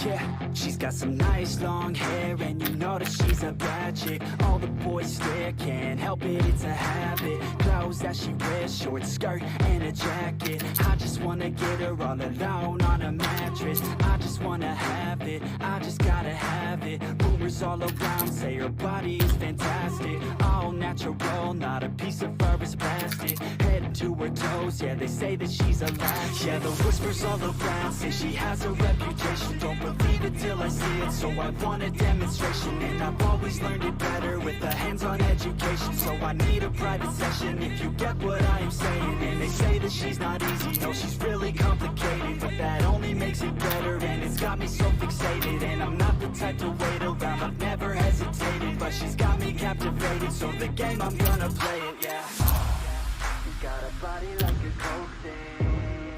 Yeah, she's got some nice long hair, and you know that she's a bad chick. All the boys stare, can't help it, it's a habit. Clothes that she wears, short skirt and a jacket. I just wanna get her all alone on a mattress. I just wanna have it, I just gotta have it. Rumors all around say her body is fantastic. All natural, not a piece of fur is plastic. Head to her toes, yeah, they say that she's a latch. Yeah, the whispers all around say she has a reputation. Don't believe it till I see it, so I want a demonstration. And I've always learned it better with a hands-on education. So I need a private session if you get what I am saying. And they say that she's not easy, no, she's really complicated. But that only makes it better, and it's got me so fixated. And I'm not the type to wait around, I've never hesitated. But she's got me captivated, so the game, I'm gonna play it, yeah. She's got a body like a coke thing.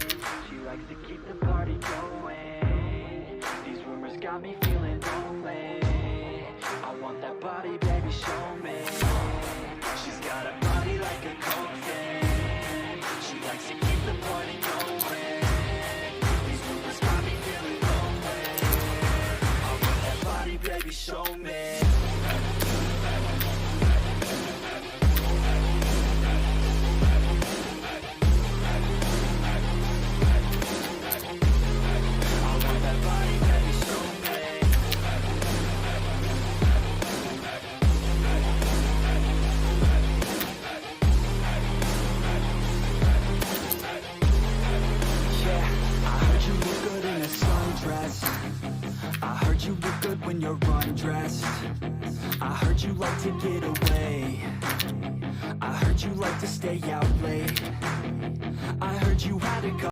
She likes to keep the party going. These rumors got me feeling lonely. I want that body, baby, show me. She's got a body like a coke thing. She likes to keep the party going. These rumors got me feeling lonely. I want that body, baby, show me. I heard you look good when you're undressed. I heard you like to get away. I heard you like to stay out late.